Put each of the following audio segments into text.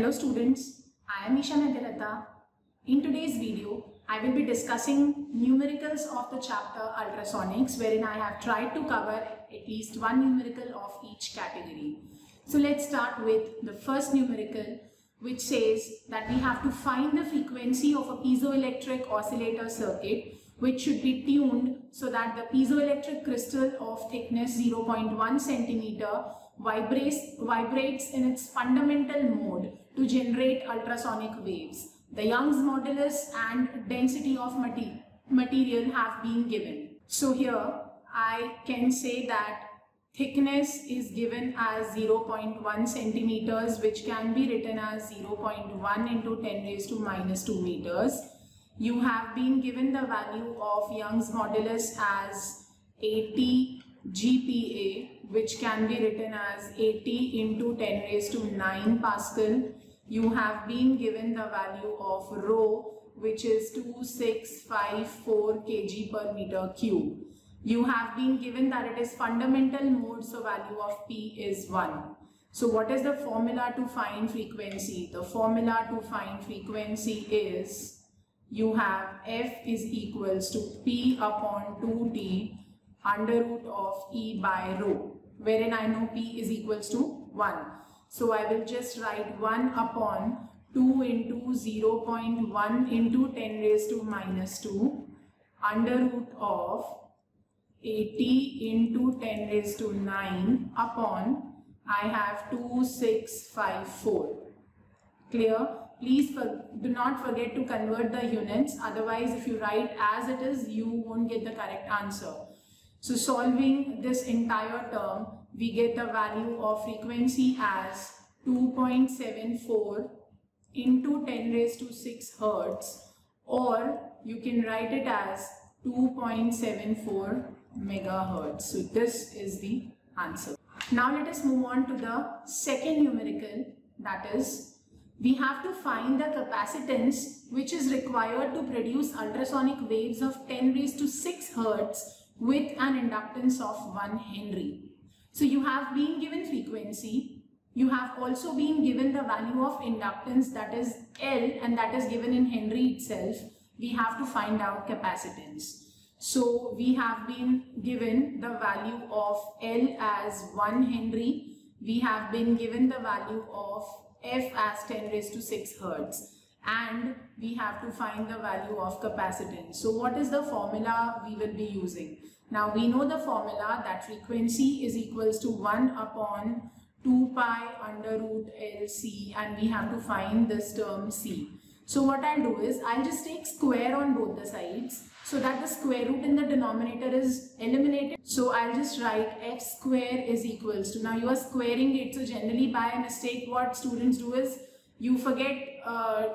Hello students, I am Isha Nagarata. In today's video, I will be discussing numericals of the chapter Ultrasonics, wherein I have tried to cover at least one numerical of each category. So let's start with the first numerical, which says that we have to find the frequency of a piezoelectric oscillator circuit which should be tuned so that the piezoelectric crystal of thickness 0.1 centimeter vibrates in its fundamental mode to generate ultrasonic waves. The Young's modulus and density of material have been given. So here I can say that thickness is given as 0.1 centimeters, which can be written as 0.1 into 10 raised to minus 2 meters. You have been given the value of Young's modulus as 80 GPa, which can be written as 80 into 10 raised to 9 Pascal. You have been given the value of rho, which is 2654 kg per meter cube. You have been given that it is fundamental mode, so value of P is 1. So what is the formula to find frequency? The formula to find frequency is, you have F is equals to P upon 2T under root of E by rho, wherein I know P is equals to 1. So I will just write 1 upon 2 into 0.1 into 10 raised to minus 2 under root of 80 into 10 raised to 9 upon I have 2654. Clear? Please do not forget to convert the units, otherwise if you write as it is, you won't get the correct answer. So solving this entire term, we get the value of frequency as 2.74 into 10 raised to 6 Hertz, or you can write it as 2.74 megahertz. So this is the answer. Now let us move on to the second numerical, that is, we have to find the capacitance which is required to produce ultrasonic waves of 10 raised to 6 Hertz with an inductance of 1 Henry. So you have been given frequency, you have also been given the value of inductance, that is L, and that is given in Henry itself. We have to find out capacitance. So we have been given the value of L as 1 Henry. We have been given the value of F as 10 raised to 6 Hertz. And we have to find the value of capacitance. So what is the formula we will be using? Now we know the formula that frequency is equals to 1 upon 2 pi under root LC, and we have to find this term C. So what I'll do is, I'll just take square on both the sides so that the square root in the denominator is eliminated. So I'll just write f square is equals to, now you are squaring it, so generally by mistake what students do is, you forget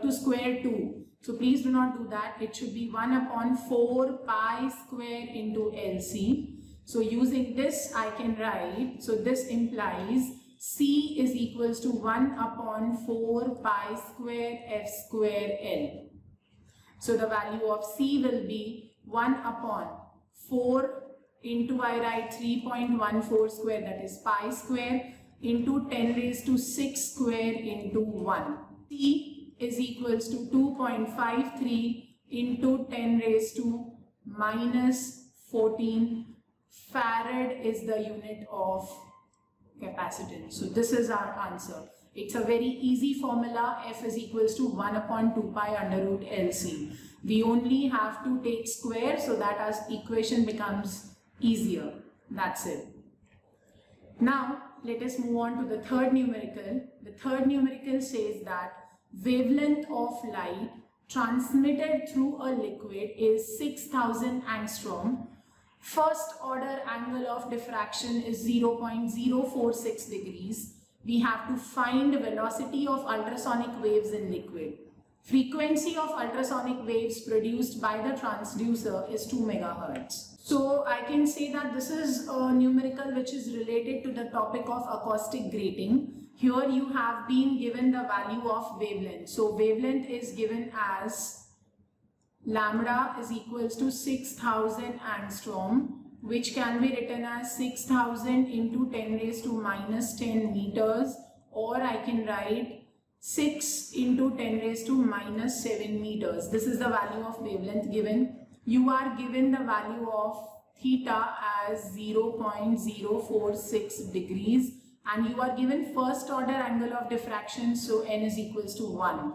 to square 2. So please do not do that. It should be 1 upon 4 pi square into LC. So using this I can write, so this implies C is equals to 1 upon 4 pi square F square L. So the value of C will be 1 upon 4 into, I write 3.14 square, that is pi square, into 10 raised to 6 square into 1. C is equals to 2.53 into 10 raised to minus 14 farad is the unit of capacitance. So this is our answer. It's a very easy formula. F is equals to 1 upon 2 pi under root LC. We only have to take square so that our equation becomes easier. That's it. Now let us move on to the third numerical. The third numerical says that wavelength of light transmitted through a liquid is 6000 angstrom. First order angle of diffraction is 0.046 degrees. We have to find velocity of ultrasonic waves in liquid. Frequency of ultrasonic waves produced by the transducer is 2 megahertz. So I can say that this is a numerical which is related to the topic of acoustic grating. Here you have been given the value of wavelength. So wavelength is given as lambda is equals to 6000 angstrom, which can be written as 6000 into 10 raised to minus 10 meters, or I can write 6 into 10 raised to minus 7 meters. This is the value of wavelength given. You are given the value of theta as 0.046 degrees and you are given first order angle of diffraction, so n is equals to 1.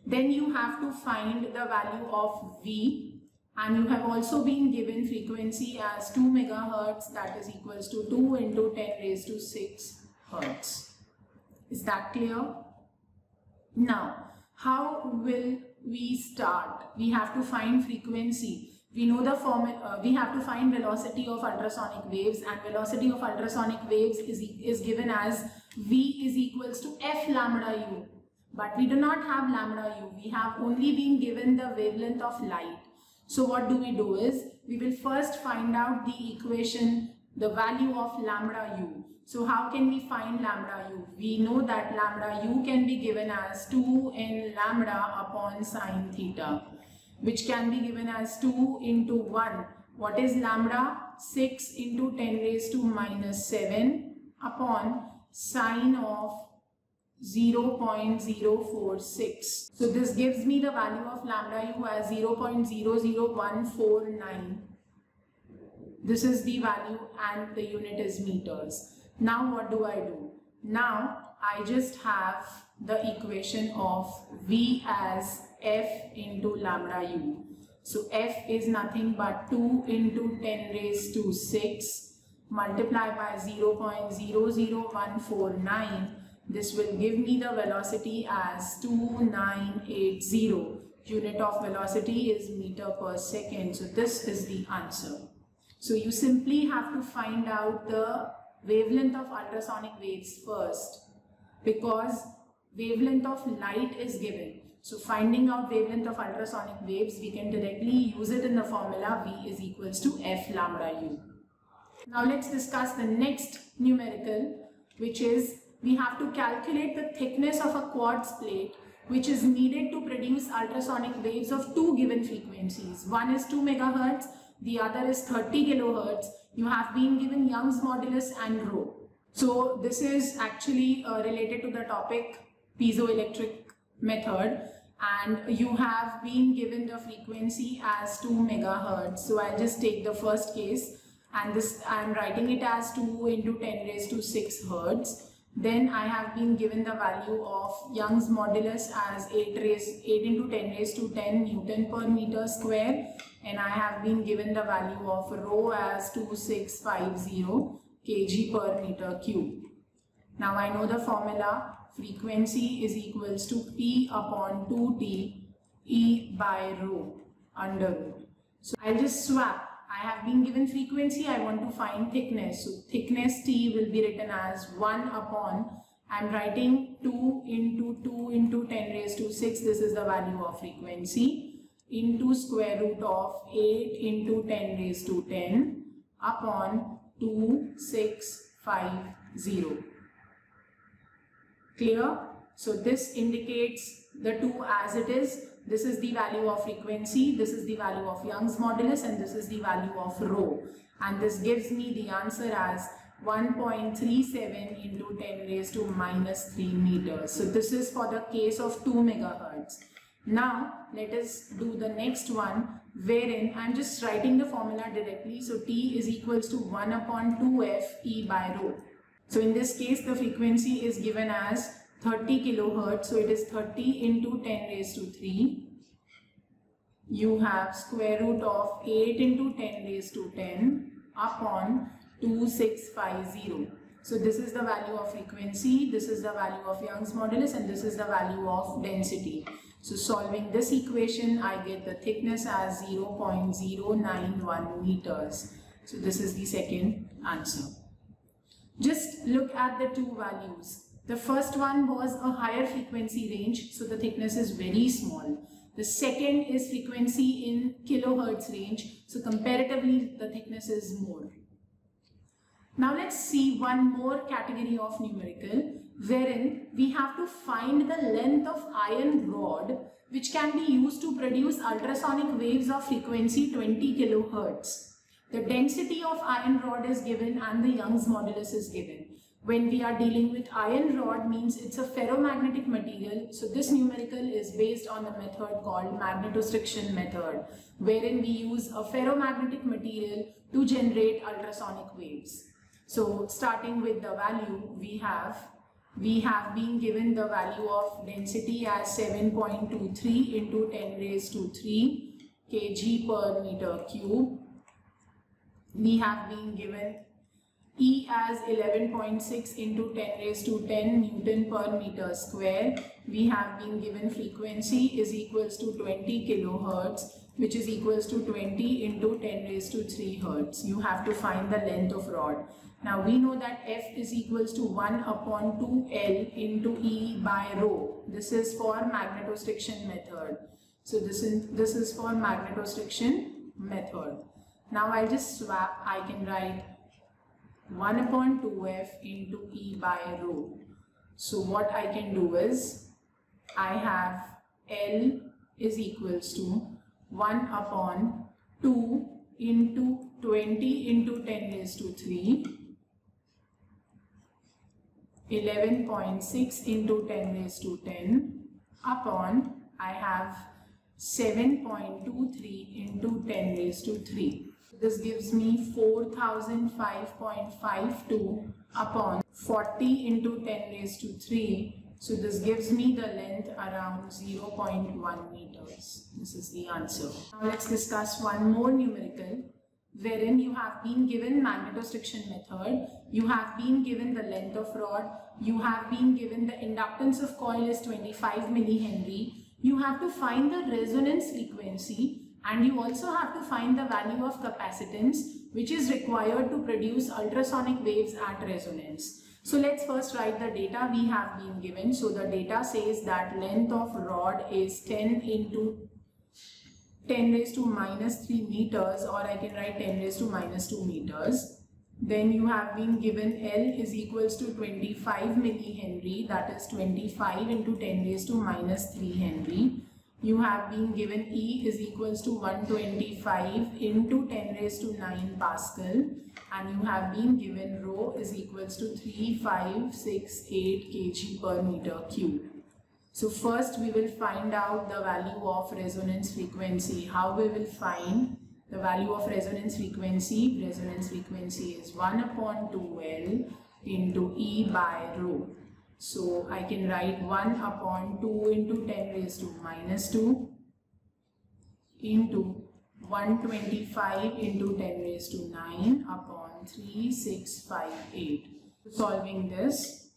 Then you have to find the value of V, and you have also been given frequency as 2 megahertz, that is equals to 2 into 10 raised to 6 hertz. Is that clear? Now, how will we start? We have to find frequency. We know the formula. We have to find velocity of ultrasonic waves, and velocity of ultrasonic waves is given as V is equals to F lambda u. But we do not have lambda u. We have only been given the wavelength of light. So what do? Is we will first find out the equation, the value of lambda u. So how can we find lambda u? We know that lambda u can be given as 2n lambda upon sine theta, which can be given as 2 into 1. What is lambda? 6 into 10 raised to minus 7 upon sine of 0.046. So this gives me the value of lambda u as 0.00149. This is the value and the unit is meters. Now what do? Now I just have the equation of V as F into lambda u. So F is nothing but 2 into 10 raised to 6 multiplied by 0.00149. This will give me the velocity as 2980. Unit of velocity is meter per second. So this is the answer. So you simply have to find out the wavelength of ultrasonic waves first, because wavelength of light is given. So finding out wavelength of ultrasonic waves, we can directly use it in the formula V is equals to F lambda u. Now let's discuss the next numerical, which is we have to calculate the thickness of a quartz plate which is needed to produce ultrasonic waves of two given frequencies. One is 2 megahertz, the other is 30 kilohertz. You have been given Young's modulus and rho. So this is actually related to the topic piezoelectric method, and you have been given the frequency as 2 megahertz. So I'll just take the first case, and this I'm writing it as 2 into 10 raised to 6 hertz. Then I have been given the value of Young's modulus as 8 into 10 raised to 10 Newton per meter square, and I have been given the value of rho as 2650 kg per meter cube. Now I know the formula. Frequency is equals to P upon 2T E by rho under root. So I'll just swap. I have been given frequency, I want to find thickness. So thickness T will be written as 1 upon, I'm writing 2 into 10 raised to 6, this is the value of frequency, into square root of 8 into 10 raised to 10 upon 2650. Clear? So this indicates the 2 as it is. This is the value of frequency, this is the value of Young's modulus, and this is the value of rho. And this gives me the answer as 1.37 into 10 raised to minus 3 meters. So this is for the case of 2 megahertz. Now let us do the next one, wherein I am just writing the formula directly. So T is equals to 1 upon 2F E by rho. So in this case the frequency is given as 30 kilohertz, so it is 30 into 10 raised to 3. You have square root of 8 into 10 raised to 10 upon 2650. So this is the value of frequency, this is the value of Young's modulus, and this is the value of density. So solving this equation, I get the thickness as 0.091 meters. So this is the second answer. Just look at the two values. The first one was a higher frequency range, so the thickness is very small. The second is frequency in kilohertz range, so comparatively the thickness is more. Now let's see one more category of numerical, wherein we have to find the length of iron rod which can be used to produce ultrasonic waves of frequency 20 kilohertz. The density of iron rod is given and the Young's modulus is given. When we are dealing with iron rod, means it's a ferromagnetic material. So this numerical is based on a method called magnetostriction method, wherein we use a ferromagnetic material to generate ultrasonic waves. So starting with the value, we have been given the value of density as 7.23 into 10 raised to 3 kg per meter cube. We have been given E as 11.6 into 10 raised to 10 Newton per meter square. We have been given frequency is equals to 20 kilohertz, which is equals to 20 into 10 raised to 3 hertz. You have to find the length of rod. Now we know that F is equals to 1 upon 2L into E by rho. This is for magnetostriction method. So this is for magnetostriction method. Now I'll just swap. I can write 1 upon 2F into E by rho. So what I can do is, I have L is equals to 1 upon 2 into 20 into 10 raised to 3, 11.6 into 10 raised to 10 upon, I have 7.23 into 10 raised to 3. This gives me 4005.52 upon 40 into 10 raised to 3. So this gives me the length around 0.1 meters. This is the answer. Now let's discuss one more numerical, wherein you have been given magnetostriction method, you have been given the length of rod, you have been given the inductance of coil is 25 millihenry. You have to find the resonance frequency, and you also have to find the value of capacitance, which is required to produce ultrasonic waves at resonance. So let's first write the data we have been given. So the data says that length of rod is 10 into 10 raised to minus 3 meters, or I can write 10 raised to minus 2 meters. Then you have been given L is equals to 25 millihenry, that is 25 into 10 raised to minus 3 Henry. You have been given E is equals to 125 into 10 raised to 9 Pascal, and you have been given rho is equals to 3568 kg per meter cube. So first we will find out the value of resonance frequency. How we will find the value of resonance frequency? Resonance frequency is 1 upon 2L into E by rho. So I can write 1 upon 2 into 10 raised to minus 2 into 125 into 10 raised to 9 upon 3658. Solving this,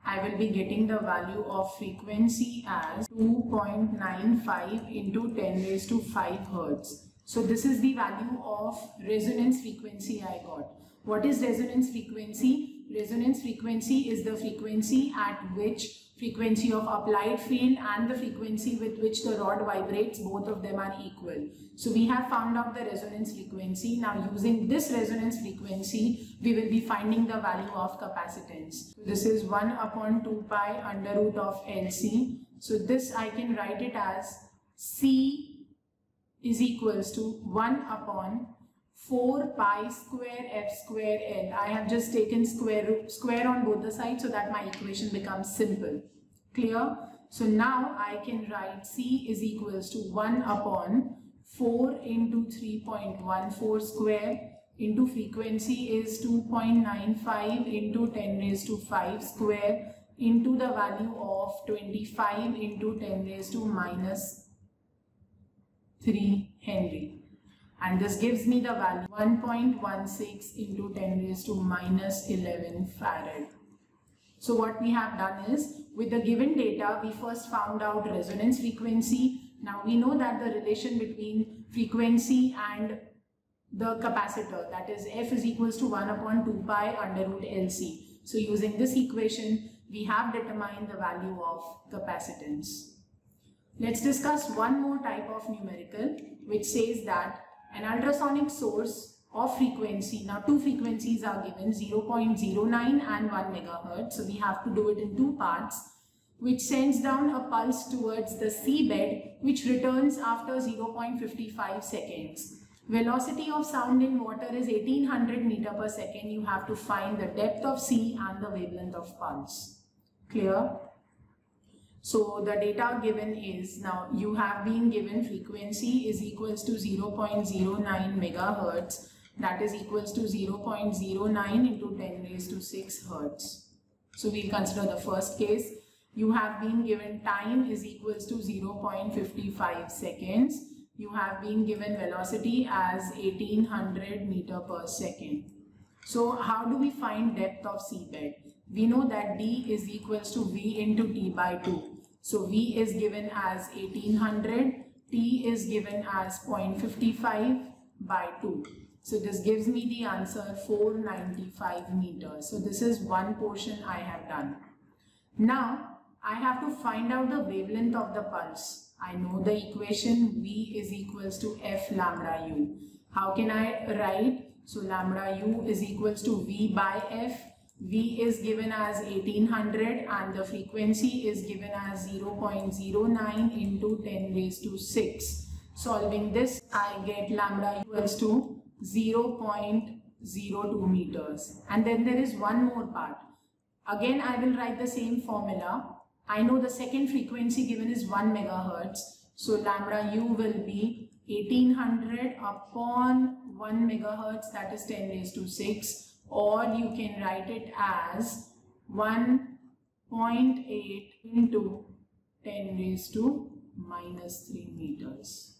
I will be getting the value of frequency as 2.95 into 10 raised to 5 hertz. So this is the value of resonance frequency I got. What is resonance frequency? Resonance frequency is the frequency at which frequency of applied field and the frequency with which the rod vibrates, both of them are equal. So we have found out the resonance frequency. Now using this resonance frequency, we will be finding the value of capacitance. So this is 1 upon 2 pi under root of LC. So this I can write it as C is equals to 1 upon 4 pi square f square L. I have just taken square on both the sides so that my equation becomes simple. Clear? So now I can write C is equals to 1 upon 4 into 3.14 square into frequency is 2.95 into 10 raised to 5 square into the value of 25 into 10 raised to minus 3 Henry. And this gives me the value 1.16 into 10 raised to minus 11 farad. So what we have done is, with the given data, we first found out resonance frequency. Now we know that the relation between frequency and the capacitor, that is F is equals to 1 upon 2 pi under root LC. So using this equation, we have determined the value of capacitance. Let's discuss one more type of numerical, which says that an ultrasonic source of frequency, now two frequencies are given, 0.09 and 1 megahertz. So we have to do it in two parts, which sends down a pulse towards the seabed, which returns after 0.55 seconds. velocity of sound in water is 1800 meter per second. You have to find the depth of sea and the wavelength of pulse. Clear? So the data given is, now you have been given frequency is equals to 0.09 megahertz, that is equals to 0.09 into 10 raised to 6 hertz. So we'll consider the first case. You have been given time is equals to 0.55 seconds. You have been given velocity as 1800 meter per second. So how do we find depth of seabed? We know that D is equals to V into T by 2. So V is given as 1800, T is given as 0.55 by 2. So this gives me the answer 495 meters. So this is one portion I have done. Now I have to find out the wavelength of the pulse. I know the equation V is equals to F lambda U. How can I write? So lambda U is equals to V by F. V is given as 1800 and the frequency is given as 0.09 into 10 raised to 6. Solving this, I get lambda equals to 0.02 meters. And then there is one more part. Again, I will write the same formula. I know the second frequency given is 1 megahertz. So lambda U will be 1800 upon 1 megahertz, that is 10 raised to 6. Or you can write it as 1.8 into 10 raised to minus 3 meters.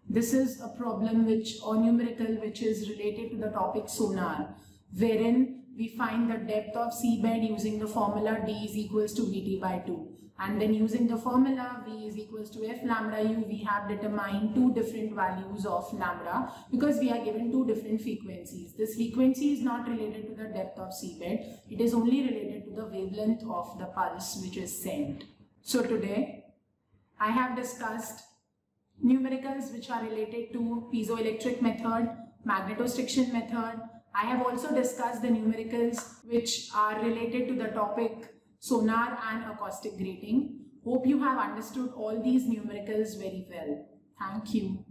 This is a problem or numerical which is related to the topic sonar, wherein we find the depth of seabed using the formula D is equals to Vt by 2. And then using the formula V is equals to F lambda U, we have determined two different values of lambda because we are given two different frequencies. This frequency is not related to the depth of seabed. It is only related to the wavelength of the pulse which is sent. So today I have discussed numericals which are related to piezoelectric method, magnetostriction method. I have also discussed the numericals which are related to the topic sonar and acoustic grating. Hope you have understood all these numericals very well. Thank you.